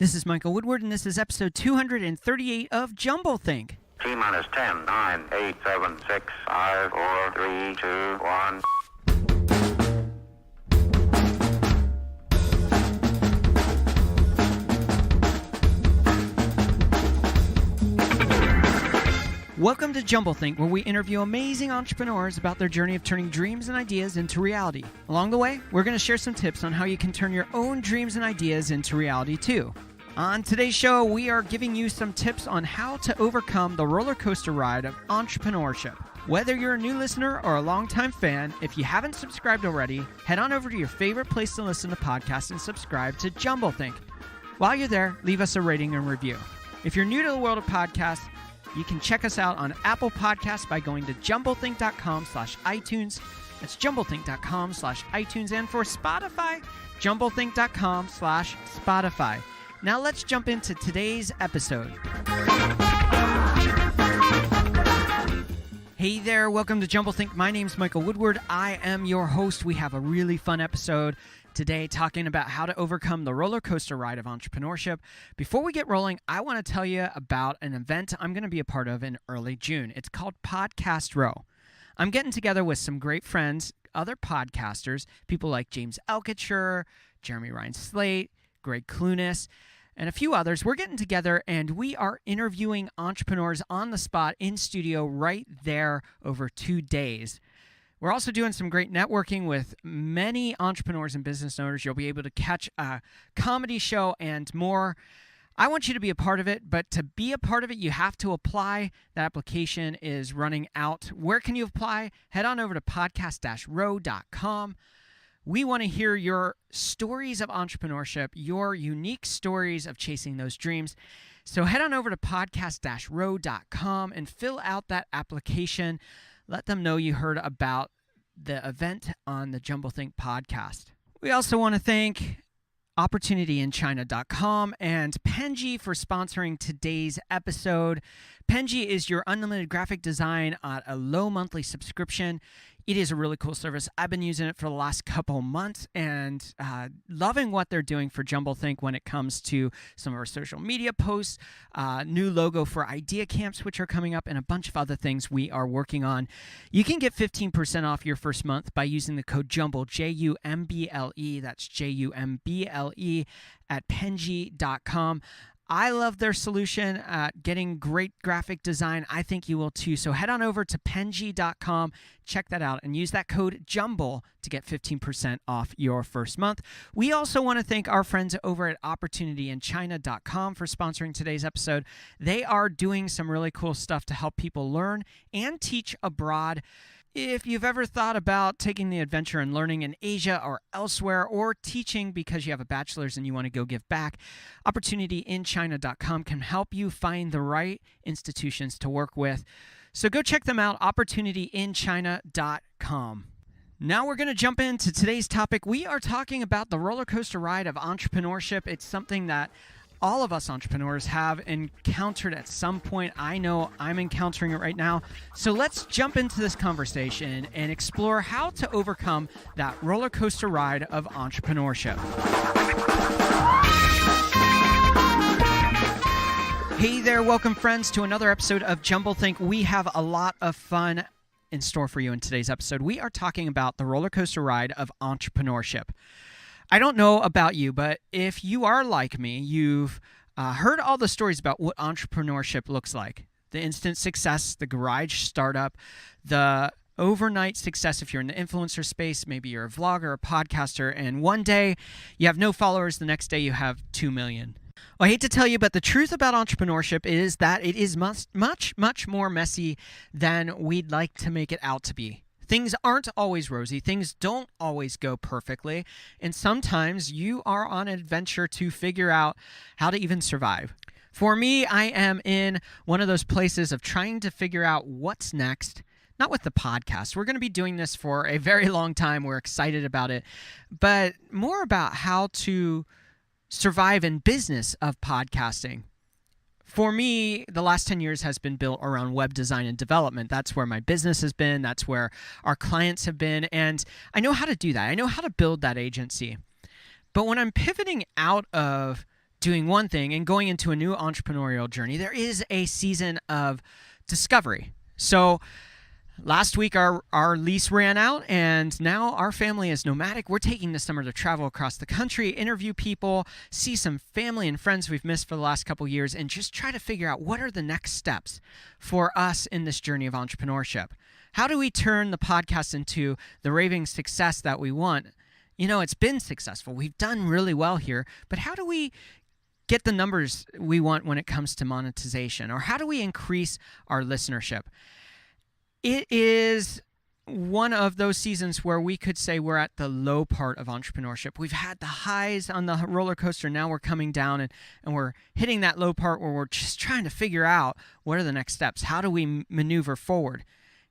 This is Michael Woodward, and this is episode 238 of Jumblethink. T-minus 10, 9, 8, 7, 6, 5, 4, 3, 2, 1. Welcome to Jumblethink, where we interview amazing entrepreneurs about their journey of turning dreams and ideas into reality. Along the way, we're going to share some tips on how you can turn your own dreams and ideas into reality too. On today's show, we are giving you some tips on how to overcome the roller coaster ride of entrepreneurship. Whether you're a new listener or a longtime fan, if you haven't subscribed already, head on over to your favorite place to listen to podcasts and subscribe to Jumblethink. While you're there, leave us a rating and review. If you're new to the world of podcasts, you can check us out on Apple Podcasts by going to jumblethink.com/iTunes. That's jumblethink.com/iTunes. And for Spotify, jumblethink.com/Spotify. Now let's jump into today's episode. Hey there, welcome to Jumblethink. My name's Michael Woodward. I am your host. We have a really fun episode today talking about how to overcome the roller coaster ride of entrepreneurship. Before we get rolling, I want to tell you about an event I'm going to be a part of in early June. It's called Podcast Row. I'm getting together with some great friends, other podcasters, people like James Altucher, Jeremy Ryan Slate, Greg Clunis, and a few others. We're getting together and we are interviewing entrepreneurs on the spot in studio right there over 2 days. We're also doing some great networking with many entrepreneurs and business owners. You'll be able to catch a comedy show and more. I want you to be a part of it, but to be a part of it, you have to apply. The application is running out. Where can you apply? Head on over to podcast-row.com. We want to hear your stories of entrepreneurship, your unique stories of chasing those dreams. So head on over to podcast-row.com and fill out that application. Let them know you heard about the event on the Jumblethink podcast. We also want to thank OpportunityInChina.com and Penji for sponsoring today's episode. Penji is your unlimited graphic design at a low monthly subscription. It is a really cool service. I've been using it for the last couple months and loving what they're doing for Jumblethink when it comes to some of our social media posts, new logo for idea camps, which are coming up, and a bunch of other things we are working on. You can get 15% off your first month by using the code JUMBLE, J-U-M-B-L-E. That's J-U-M-B-L-E at Penji.com. I love their solution at getting great graphic design. I think you will too. So head on over to Penji.com, check that out, and use that code JUMBLE to get 15% off your first month. We also want to thank our friends over at OpportunityInChina.com for sponsoring today's episode. They are doing some really cool stuff to help people learn and teach abroad. If you've ever thought about taking the adventure and learning in Asia or elsewhere, or teaching because you have a bachelor's and you want to go give back, OpportunityInChina.com can help you find the right institutions to work with. So go check them out, OpportunityInChina.com. Now we're going to jump into today's topic. We are talking about the roller coaster ride of entrepreneurship. It's something that all of us entrepreneurs have encountered at some point. I know I'm encountering it right now. So let's jump into this conversation and explore how to overcome that roller coaster ride of entrepreneurship. Hey there, welcome friends to another episode of Jumblethink. We have a lot of fun in store for you in today's episode. We are talking about the roller coaster ride of entrepreneurship. I don't know about you, but if you are like me, you've heard all the stories about what entrepreneurship looks like. The instant success, the garage startup, the overnight success if you're in the influencer space. Maybe you're a vlogger, a podcaster, and one day you have no followers, the next day you have 2 million. Well, I hate to tell you, but the truth about entrepreneurship is that it is much more messy than we'd like to make it out to be. Things aren't always rosy. Things don't always go perfectly. And sometimes you are on an adventure to figure out how to even survive. For me, I am in one of those places of trying to figure out what's next. Not with the podcast. We're going to be doing this for a very long time. We're excited about it. But more about how to survive in business of podcasting. For me, the last 10 years has been built around web design and development. That's where my business has been. That's where our clients have been. And I know how to do that. I know how to build that agency. But when I'm pivoting out of doing one thing and going into a new entrepreneurial journey, there is a season of discovery. So last week, our lease ran out, and now our family is nomadic. We're taking this summer to travel across the country, interview people, see some family and friends we've missed for the last couple years, and just try to figure out what are the next steps for us in this journey of entrepreneurship. How do we turn the podcast into the raving success that we want? You know, it's been successful. We've done really well here, but how do we get the numbers we want when it comes to monetization? Or how do we increase our listenership? It is one of those seasons where we could say we're at the low part of entrepreneurship. We've had the highs on the roller coaster. Now we're coming down and we're hitting that low part where we're just trying to figure out what are the next steps. How do we maneuver forward?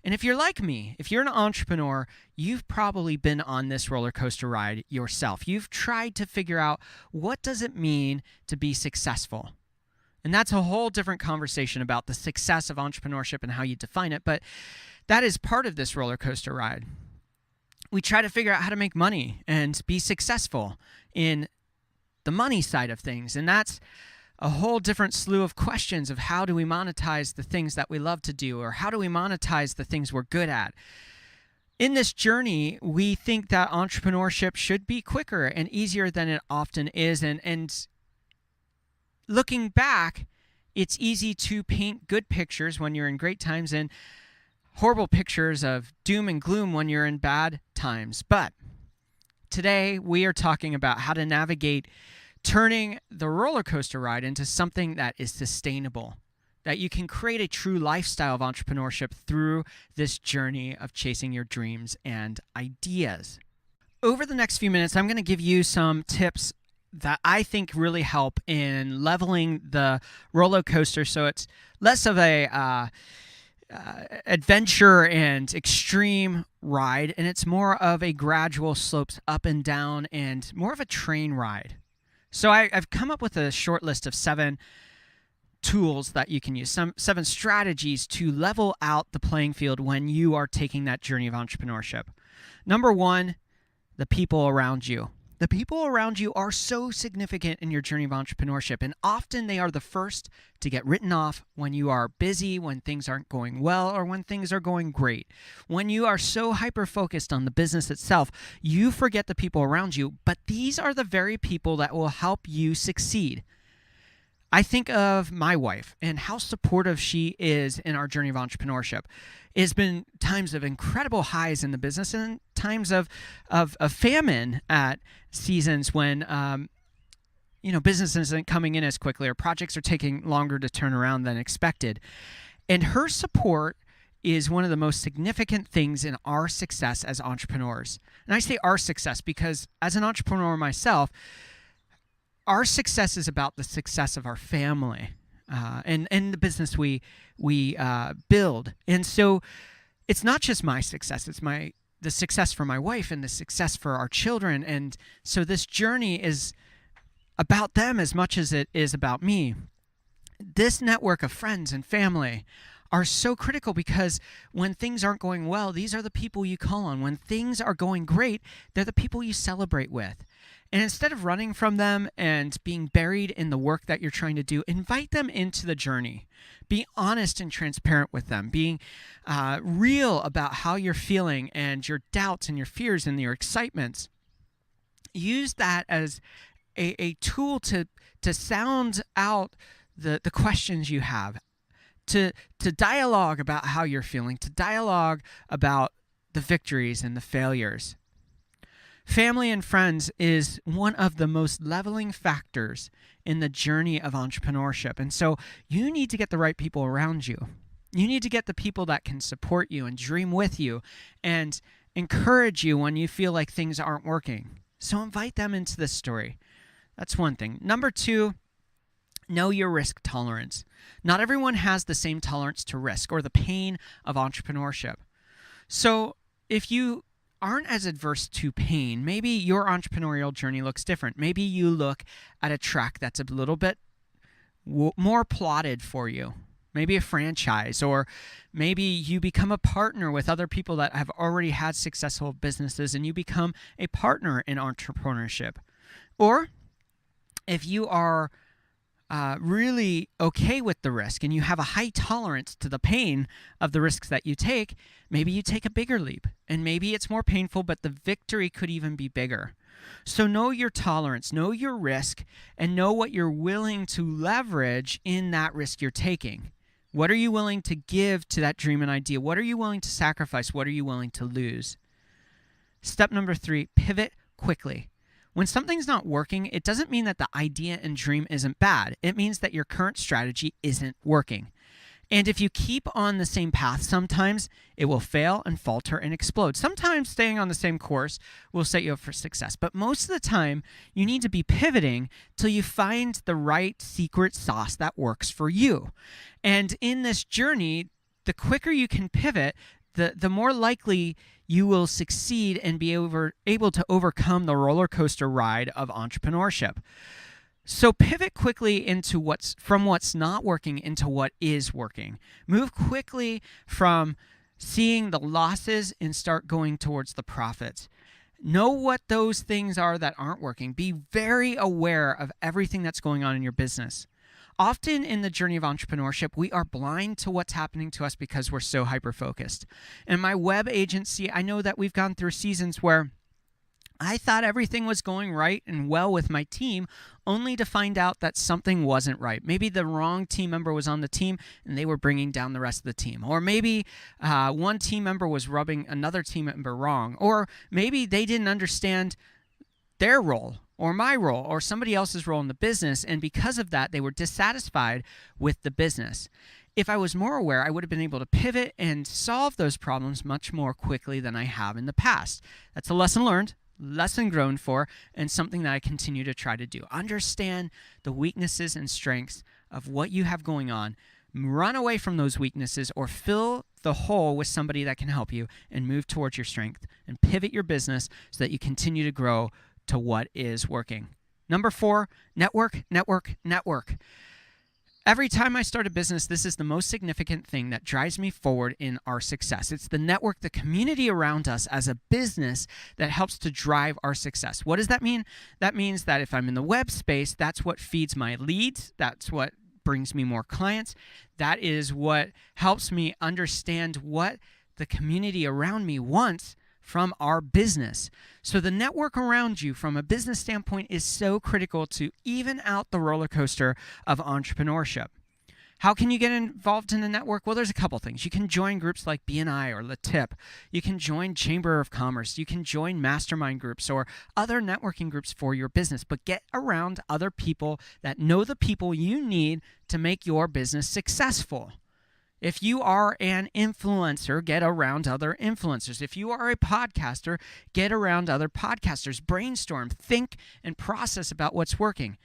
And if you're like me, if you're an entrepreneur, you've probably been on this roller coaster ride yourself. You've tried to figure out, what does it mean to be successful? And that's a whole different conversation about the success of entrepreneurship and how you define it. But that is part of this roller coaster ride. We try to figure out how to make money and be successful in the money side of things. And that's a whole different slew of questions of how do we monetize the things that we love to do, or how do we monetize the things we're good at. In this journey, we think that entrepreneurship should be quicker and easier than it often is. And looking back, it's easy to paint good pictures when you're in great times and horrible pictures of doom and gloom when you're in bad times. But today we are talking about how to navigate turning the roller coaster ride into something that is sustainable, that you can create a true lifestyle of entrepreneurship through this journey of chasing your dreams and ideas. Over the next few minutes, I'm going to give you some tips that I think really help in leveling the roller coaster, so it's less of a adventure and extreme ride, and it's more of a gradual slopes up and down and more of a train ride. So I've come up with a short list of 7 tools that you can use, 7 strategies to level out the playing field when you are taking that journey of entrepreneurship. Number 1, the people around you. The people around you are so significant in your journey of entrepreneurship, and often they are the first to get written off when you are busy, when things aren't going well, or when things are going great. When you are so hyper-focused on the business itself, you forget the people around you, but these are the very people that will help you succeed. I think of my wife and how supportive she is in our journey of entrepreneurship. It has been times of incredible highs in the business and times of famine at seasons when business isn't coming in as quickly or projects are taking longer to turn around than expected. And her support is one of the most significant things in our success as entrepreneurs. And I say our success because as an entrepreneur myself, our success is about the success of our family and the business we build. And so it's not just my success, it's the success for my wife and the success for our children. And so this journey is about them as much as it is about me. This network of friends and family are so critical because when things aren't going well, these are the people you call on. When things are going great, they're the people you celebrate with. And instead of running from them and being buried in the work that you're trying to do, invite them into the journey. Be honest and transparent with them. Being real about how you're feeling and your doubts and your fears and your excitements. Use that as a tool to sound out the questions you have, to dialogue about how you're feeling, to dialogue about the victories and the failures. Family and friends is one of the most leveling factors in the journey of entrepreneurship. And so you need to get the right people around you. You need to get the people that can support you and dream with you and encourage you when you feel like things aren't working. So invite them into this story. That's one thing. Number 2, know your risk tolerance. Not everyone has the same tolerance to risk or the pain of entrepreneurship. So if you aren't as adverse to pain, maybe your entrepreneurial journey looks different. Maybe you look at a track that's a little bit more plotted for you. Maybe a franchise, or maybe you become a partner with other people that have already had successful businesses and you become a partner in entrepreneurship. Or if you are really okay with the risk and you have a high tolerance to the pain of the risks that you take, maybe you take a bigger leap and maybe it's more painful, but the victory could even be bigger. So know your tolerance, know your risk, and know what you're willing to leverage in that risk you're taking. What are you willing to give to that dream and idea? What are you willing to sacrifice? What are you willing to lose? Step number 3, pivot quickly. When something's not working, it doesn't mean that the idea and dream isn't bad. It means that your current strategy isn't working. And if you keep on the same path, sometimes it will fail and falter and explode. Sometimes staying on the same course will set you up for success. But most of the time, you need to be pivoting till you find the right secret sauce that works for you. And in this journey, the quicker you can pivot, the more likely you will succeed and be able to overcome the roller coaster ride of entrepreneurship. So pivot quickly into what's not working into what is working. Move quickly from seeing the losses and start going towards the profits. Know what those things are that aren't working. Be very aware of everything that's going on in your business. Often in the journey of entrepreneurship, we are blind to what's happening to us because we're so hyper-focused. In my web agency, I know that we've gone through seasons where I thought everything was going right and well with my team, only to find out that something wasn't right. Maybe the wrong team member was on the team and they were bringing down the rest of the team. Or maybe one team member was rubbing another team member wrong. Or maybe they didn't understand their role or my role or somebody else's role in the business, and because of that, they were dissatisfied with the business. If I was more aware, I would have been able to pivot and solve those problems much more quickly than I have in the past. That's a lesson learned, lesson grown for, and something that I continue to try to do. Understand the weaknesses and strengths of what you have going on. Run away from those weaknesses or fill the hole with somebody that can help you and move towards your strength and pivot your business so that you continue to grow to what is working. Number 4, network, network, network. Every time I start a business, this is the most significant thing that drives me forward in our success. It's the network, the community around us as a business that helps to drive our success. What does that mean? That means that if I'm in the web space, that's what feeds my leads. That's what brings me more clients. That is what helps me understand what the community around me wants from our business. So the network around you from a business standpoint is so critical to even out the roller coaster of entrepreneurship. How can you get involved in a network? Well, there's a couple things. You can join groups like BNI or LaTip. You can join Chamber of Commerce. You can join mastermind groups or other networking groups for your business, but get around other people that know the people you need to make your business successful. If you are an influencer, get around other influencers. If you are a podcaster, get around other podcasters. Brainstorm, think, and process about what's working,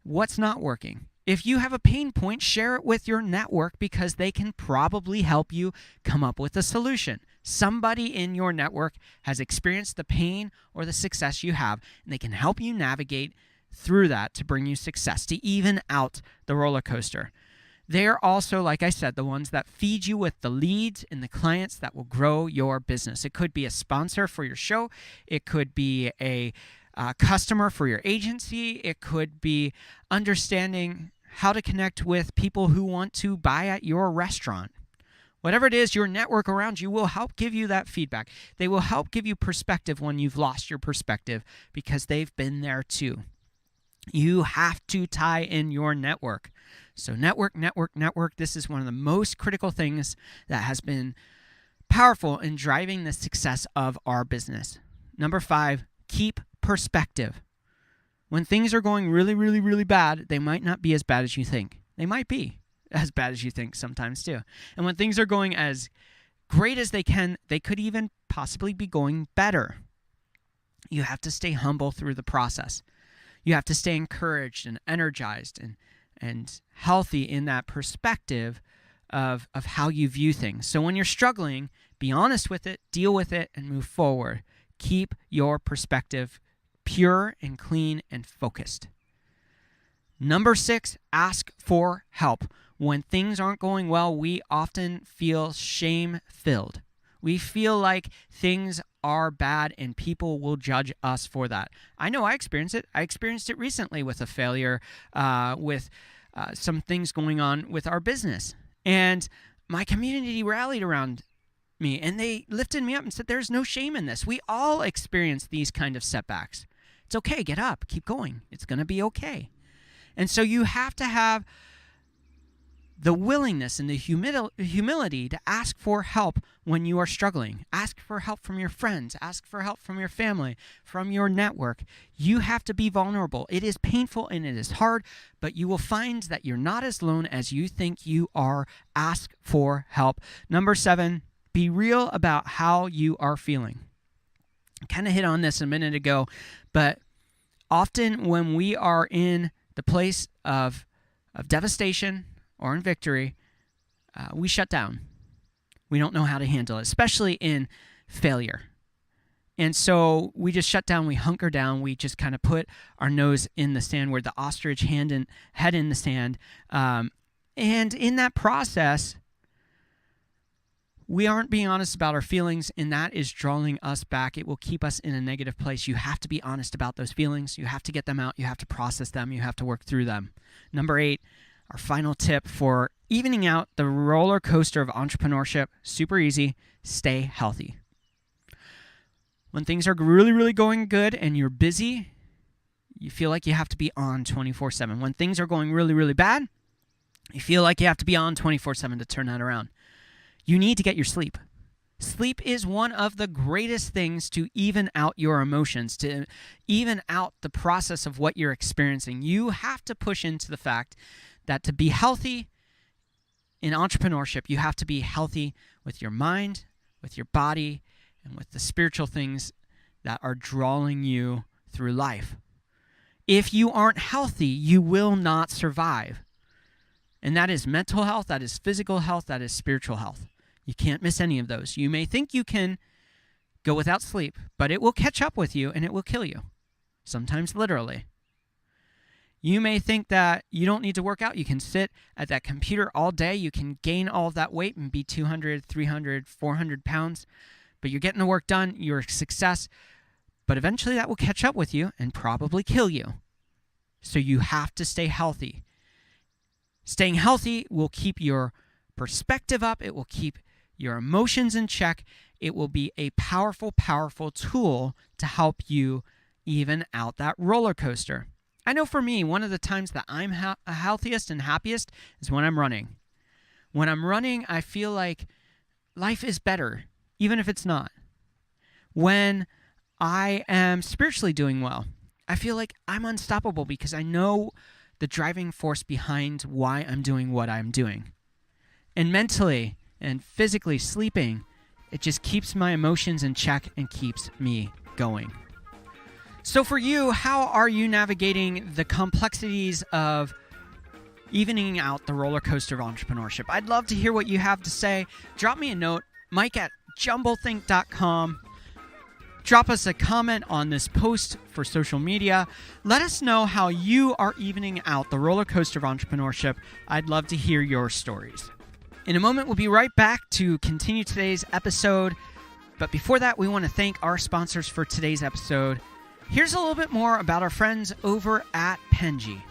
what's not working. If you have a pain point, share it with your network because they can probably help you come up with a solution. Somebody in your network has experienced the pain or the success you have, and they can help you navigate through that to bring you success, to even out the roller coaster. They're also, like I said, the ones that feed you with the leads and the clients that will grow your business. It could be a sponsor for your show. It could be a customer for your agency. It could be understanding how to connect with people who want to buy at your restaurant. Whatever it is, your network around you will help give you that feedback. They will help give you perspective when you've lost your perspective because they've been there too. You have to tie in your network. So network, network, network. This is one of the most critical things that has been powerful in driving the success of our business. Number 5, keep perspective. When things are going really, really, really bad, they might not be as bad as you think. They might be as bad as you think sometimes too. And when things are going as great as they can, they could even possibly be going better. You have to stay humble through the process. You have to stay encouraged and energized and healthy in that perspective of how you view things. So when you're struggling, be honest with it, deal with it, and move forward. Keep your perspective pure and clean and focused. Number 6, ask for help. When things aren't going well, we often feel shame-filled. We feel like things are bad, and people will judge us for that. I know I experienced it. I experienced it recently with a failure, with some things going on with our business. And my community rallied around me, and they lifted me up and said, there's no shame in this. We all experience these kind of setbacks. It's okay. Get up. Keep going. It's going to be okay. And so you have to have the willingness and the humility to ask for help when you are struggling. Ask for help from your friends. Ask for help from your family, from your network. You have to be vulnerable. It is painful and it is hard, but you will find that you're not as alone as you think you are. Ask for help. Number 7, be real about how you are feeling. I kind of hit on this a minute ago, but often when we are in the place of devastation or in victory, we shut down. We don't know how to handle it, especially in failure. And so we just shut down, we hunker down, we just kind of put our nose in the sand, where the ostrich head in the sand. And in that process, we aren't being honest about our feelings, and that is drawing us back. It will keep us in a negative place. You have to be honest about those feelings. You have to get them out. You have to process them. You have to work through them. Number 8, our final tip for evening out the roller coaster of entrepreneurship, super easy, stay healthy. When things are really, really going good and you're busy, you feel like you have to be on 24/7. When things are going really, really bad, you feel like you have to be on 24/7 to turn that around. You need to get your sleep. Sleep is one of the greatest things to even out your emotions, to even out the process of what you're experiencing. You have to push into the fact that to be healthy in entrepreneurship, you have to be healthy with your mind, with your body, and with the spiritual things that are drawing you through life. If you aren't healthy, you will not survive. And that is mental health, that is physical health, that is spiritual health. You can't miss any of those. You may think you can go without sleep, but it will catch up with you and it will kill you, sometimes literally. You may think that you don't need to work out. You can sit at that computer all day. You can gain all of that weight and be 200, 300, 400 pounds, but you're getting the work done. You're a success, but eventually that will catch up with you and probably kill you. So you have to stay healthy. Staying healthy will keep your perspective up. It will keep your emotions in check. It will be a powerful, powerful tool to help you even out that roller coaster. I know for me, one of the times that I'm healthiest and happiest is when I'm running. When I'm running, I feel like life is better, even if it's not. When I am spiritually doing well, I feel like I'm unstoppable because I know the driving force behind why I'm doing what I'm doing. And mentally and physically sleeping, it just keeps my emotions in check and keeps me going. So for you, how are you navigating the complexities of evening out the roller coaster of entrepreneurship? I'd love to hear what you have to say. Drop me a note, mike@jumblethink.com. Drop us a comment on this post for social media. Let us know how you are evening out the roller coaster of entrepreneurship. I'd love to hear your stories. In a moment, we'll be right back to continue today's episode. But before that, we want to thank our sponsors for today's episode. Here's a little bit more about our friends over at Penji.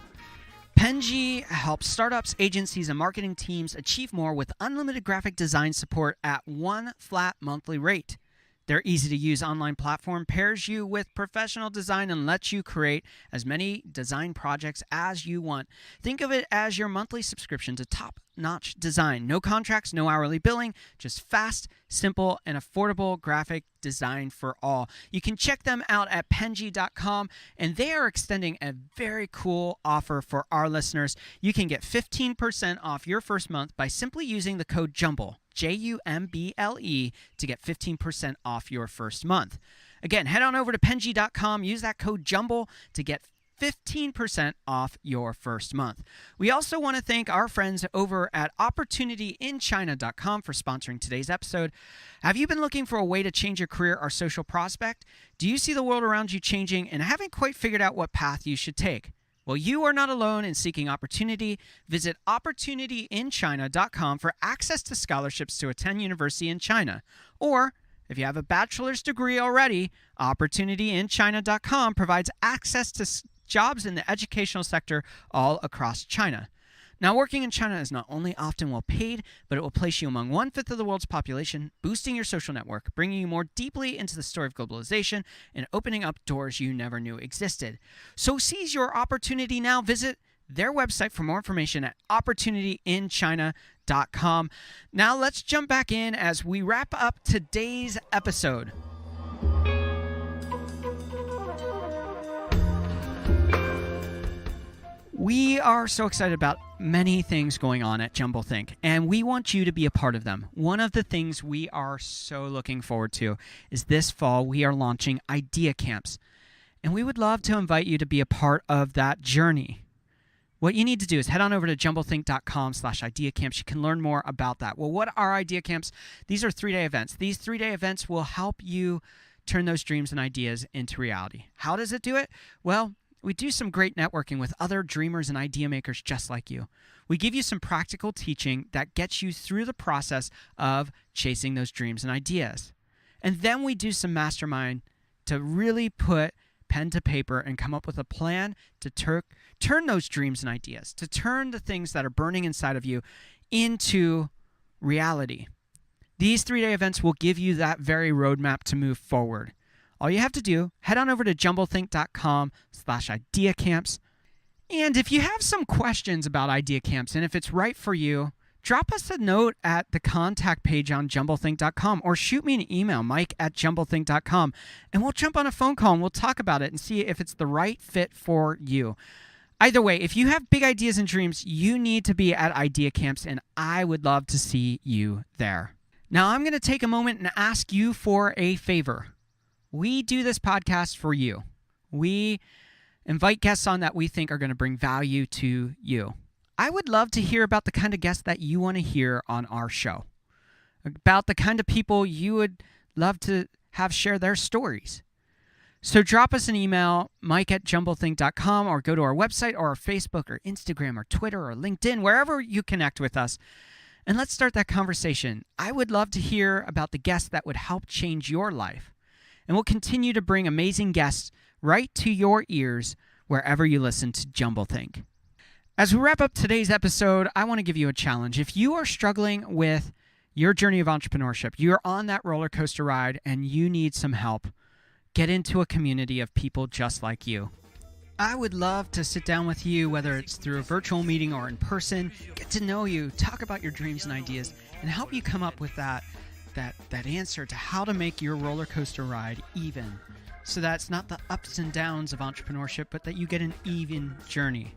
Penji helps startups, agencies, and marketing teams achieve more with unlimited graphic design support at one flat monthly rate. Their easy-to-use online platform pairs you with professional design and lets you create as many design projects as you want. Think of it as your monthly subscription to top-notch design. No contracts, no hourly billing, just fast, simple, and affordable graphic design for all. You can check them out at penji.com, and they are extending a very cool offer for our listeners. You can get 15% off your first month by simply using the code JUMBLE. JUMBLE to get 15% off your first month. Again, head on over to penji.com, use that code JUMBLE to get 15% off your first month. We also want to thank our friends over at opportunityinchina.com for sponsoring today's episode. Have you been looking for a way to change your career or social prospect? Do you see the world around you changing and haven't quite figured out what path you should take? Well, you are not alone in seeking opportunity. Visit opportunityinchina.com for access to scholarships to attend university in China, or If you have a bachelor's degree already, OpportunityInChina.com provides access to jobs in the educational sector all across China. Now, working in China is not only often well paid, but it will place you among 1/5 of the world's population, boosting your social network, bringing you more deeply into the story of globalization, and opening up doors you never knew existed. So seize your opportunity now. Visit their website for more information at OpportunityInChina.com. Now, let's jump back in as we wrap up today's episode. We are so excited about many things going on at JumbleThink, and we want you to be a part of them. One of the things we are so looking forward to is this fall we are launching Idea Camps, and we would love to invite you to be a part of that journey. What you need to do is head on over to jumblethink.com/idea camps. You can learn more about that. Well, what are Idea Camps? These are 3-day events. These 3-day events will help you turn those dreams and ideas into reality. How does it do it? Well, we do some great networking with other dreamers and idea makers just like you. We give you some practical teaching that gets you through the process of chasing those dreams and ideas. And then we do some mastermind to really put pen to paper and come up with a plan to turn those dreams and ideas, to turn the things that are burning inside of you into reality. These 3-day events will give you that very roadmap to move forward. All you have to do, head on over to jumblethink.com/idea camps. And if you have some questions about Idea Camps and if it's right for you, drop us a note at the contact page on jumblethink.com or shoot me an email, mike@jumblethink.com, and we'll jump on a phone call and we'll talk about it and see if it's the right fit for you. Either way, if you have big ideas and dreams, you need to be at Idea Camps, and I would love to see you there. Now, I'm going to take a moment and ask you for a favor. We do this podcast for you. We invite guests on that we think are going to bring value to you. I would love to hear about the kind of guests that you want to hear on our show, about the kind of people you would love to have share their stories. So drop us an email, mike@jumblethink.com, or go to our website or our Facebook or Instagram or Twitter or LinkedIn, wherever you connect with us, and let's start that conversation. I would love to hear about the guests that would help change your life. And we'll continue to bring amazing guests right to your ears wherever you listen to JumbleThink. As we wrap up today's episode, I want to give you a challenge. If you are struggling with your journey of entrepreneurship, you're on that roller coaster ride and you need some help, get into a community of people just like you. I would love to sit down with you, whether it's through a virtual meeting or in person, get to know you, talk about your dreams and ideas, and help you come up with that answer to how to make your roller coaster ride even, so that it's not the ups and downs of entrepreneurship, but that you get an even journey.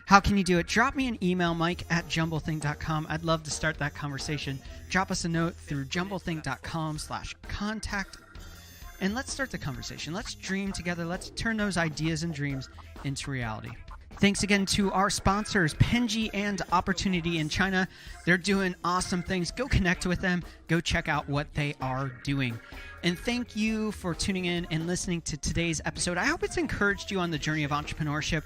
How can you do it? Drop me an email, mike@jumblethink.com. I'd love to start that conversation. Drop us a note through jumblethink.com/contact, and let's start the conversation. Let's dream together. Let's turn those ideas and dreams into reality. Thanks again to our sponsors, Penji and Opportunity in China. They're doing awesome things. Go connect with them. Go check out what they are doing. And thank you for tuning in and listening to today's episode. I hope it's encouraged you on the journey of entrepreneurship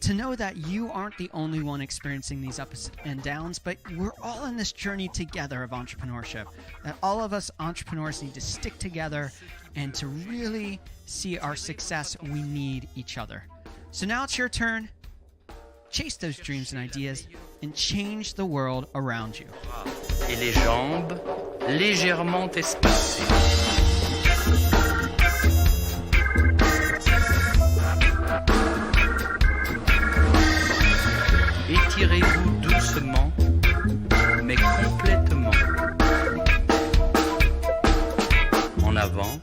to know that you aren't the only one experiencing these ups and downs, but we're all in this journey together of entrepreneurship. That all of us entrepreneurs need to stick together, and to really see our success, we need each other. So now it's your turn. Chase those dreams and ideas and change the world around you. Et les jambes légèrement espacées. Étirez-vous doucement, mais complètement. En avant,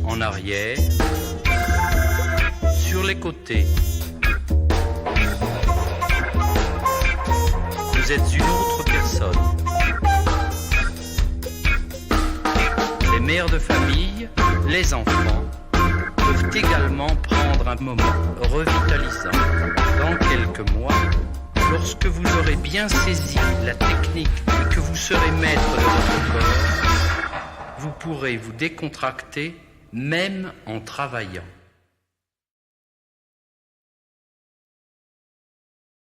en arrière, sur les côtés. Vous êtes une autre personne. Les mères de famille, les enfants, peuvent également prendre un moment revitalisant. Dans quelques mois, lorsque vous aurez bien saisi la technique et que vous serez maître de votre corps, vous pourrez vous décontracter même en travaillant.